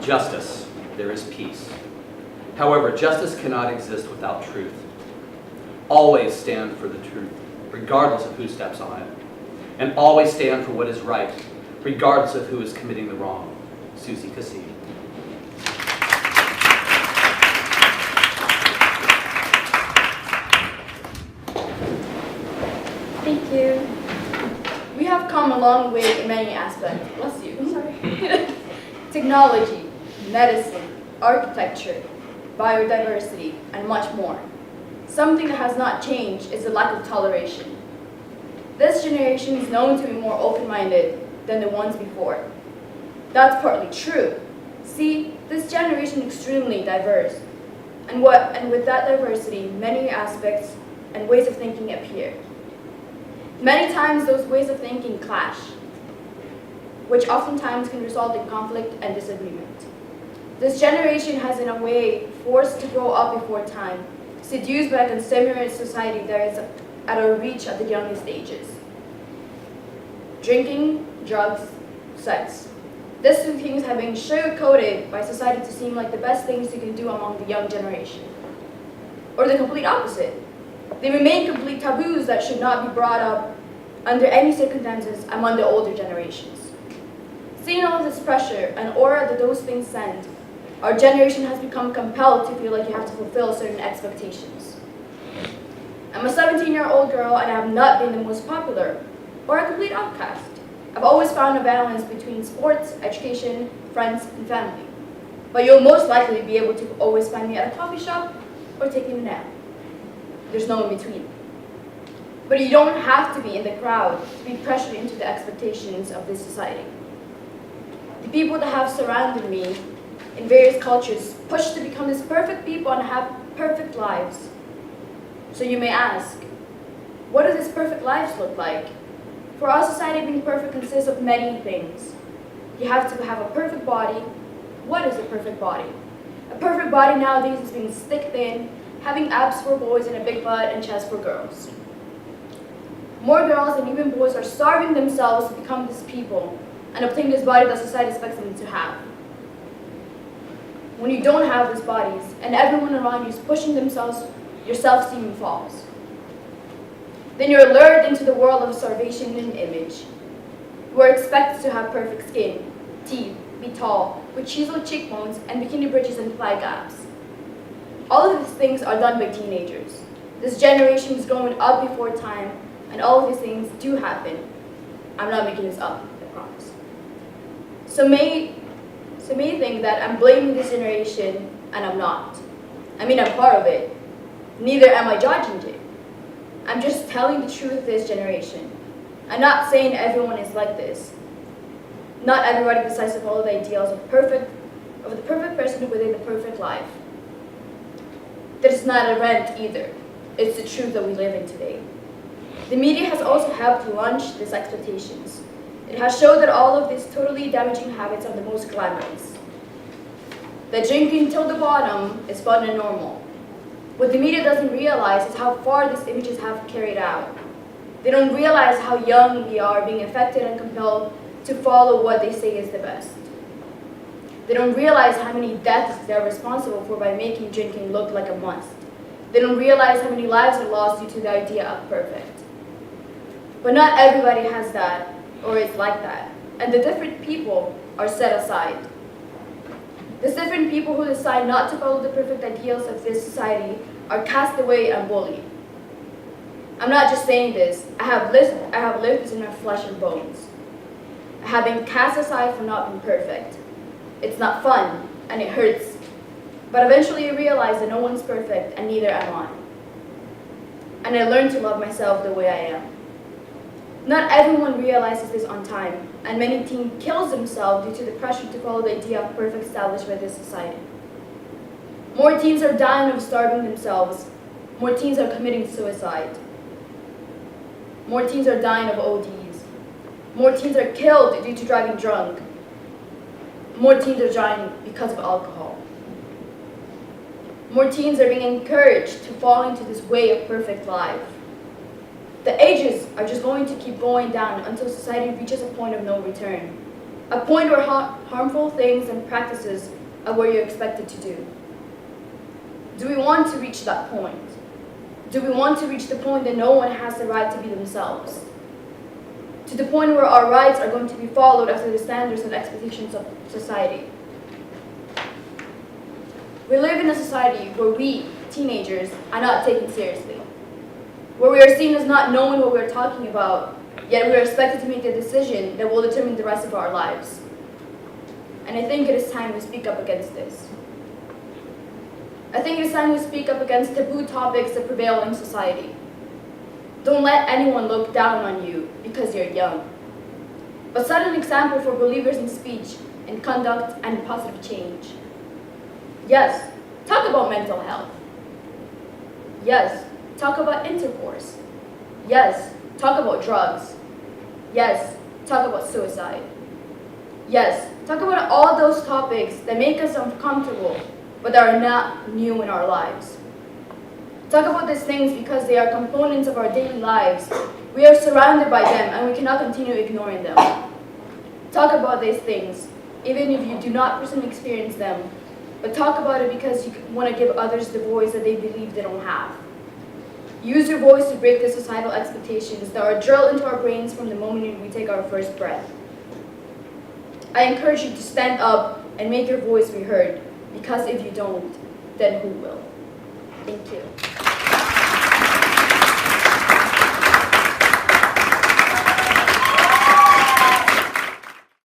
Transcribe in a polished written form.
Justice, there is peace. However, justice cannot exist without truth. Always stand for the truth, regardless of who steps on it. And always stand for what is right, regardless of who is committing the wrong. Susie Cassie. Thank you. We have come a long way in many aspects. Bless you. Sorry. Technology, medicine, architecture, biodiversity, and much more. Something that has not changed is the lack of toleration. This generation is known to be more open-minded than the ones before. That's partly true. See, this generation is extremely diverse. And with that diversity, many aspects and ways of thinking appear. Many times those ways of thinking clash, which oftentimes can result in conflict and disagreement. This generation has in a way forced to grow up before time, seduced by a consumerist society that is at our reach at the youngest ages. Drinking, drugs, sex. These two things have been sugar-coated by society to seem like the best things you can do among the young generation. Or the complete opposite. They remain complete taboos that should not be brought up under any circumstances among the older generations. Seeing all this pressure and aura that those things send, our generation has become compelled to feel like you have to fulfill certain expectations. I'm a 17-year-old girl and I have not been the most popular or a complete outcast. I've always found a balance between sports, education, friends, and family. But you'll most likely be able to always find me at a coffee shop or taking a nap. There's no in between. But you don't have to be in the crowd to be pressured into the expectations of this society. The people that have surrounded me in various cultures push to become these perfect people and have perfect lives. So you may ask, what do these perfect lives look like? For our society, being perfect consists of many things. You have to have a perfect body. What is a perfect body? A perfect body nowadays is being stick thin, having abs for boys and a big butt and chest for girls. More girls and even boys are starving themselves to become these people and obtain this body that society expects them to have. When you don't have these bodies and everyone around you is pushing themselves, your self-esteem falls. Then you're lured into the world of starvation and image. You are expected to have perfect skin, teeth, be tall, with chiseled cheekbones and bikini bridges and thigh gaps. All of these things are done by teenagers. This generation is growing up before time, and all of these things do happen. I'm not making this up, I promise. So may think that I'm blaming this generation, and I'm not. I mean, I'm part of it. Neither am I judging it. I'm just telling the truth of this generation. I'm not saying everyone is like this. Not everybody decides to follow the ideals of the perfect person within the perfect life. That is not a rant either. It's the truth that we live in today. The media has also helped launch these expectations. It has showed that all of these totally damaging habits are the most glamorous. That drinking till the bottom is fun and normal. What the media doesn't realize is how far these images have carried out. They don't realize how young we are being affected and compelled to follow what they say is the best. They don't realize how many deaths they're responsible for by making drinking look like a must. They don't realize how many lives are lost due to the idea of perfect. But not everybody has that, or is like that, and the different people are set aside. The different people who decide not to follow the perfect ideals of this society are cast away and bullied. I'm not just saying this, I have lived this in my flesh and bones. I have been cast aside for not being perfect. It's not fun, and it hurts. But eventually I realized that no one's perfect, and neither am I. And I learned to love myself the way I am. Not everyone realizes this on time, and many teens kill themselves due to the pressure to follow the idea of perfect established by this society. More teens are dying of starving themselves. More teens are committing suicide. More teens are dying of ODs. More teens are killed due to driving drunk. More teens are dying because of alcohol. More teens are being encouraged to fall into this way of perfect life. The ages are just going to keep going down until society reaches a point of no return. a point where harmful things and practices are what you're expected to do. Do we want to reach that point? Do we want to reach the point that no one has the right to be themselves? To the point where our rights are going to be followed after the standards and expectations of society. We live in a society where we, teenagers, are not taken seriously. Where we are seen as not knowing what we are talking about, yet we are expected to make a decision that will determine the rest of our lives. And I think it is time we speak up against this. I think it is time we speak up against taboo topics that prevail in society. Don't let anyone look down on you because you're young. But set an example for believers in speech, in conduct, and in positive change. Yes, talk about mental health. Yes, talk about intercourse. Yes, talk about drugs. Yes, talk about suicide. Yes, talk about all those topics that make us uncomfortable, but that are not new in our lives. Talk about these things because they are components of our daily lives. We are surrounded by them and we cannot continue ignoring them. Talk about these things, even if you do not personally experience them, but talk about it because you want to give others the voice that they believe they don't have. Use your voice to break the societal expectations that are drilled into our brains from the moment we take our first breath. I encourage you to stand up and make your voice be heard, because if you don't, then who will? Thank you.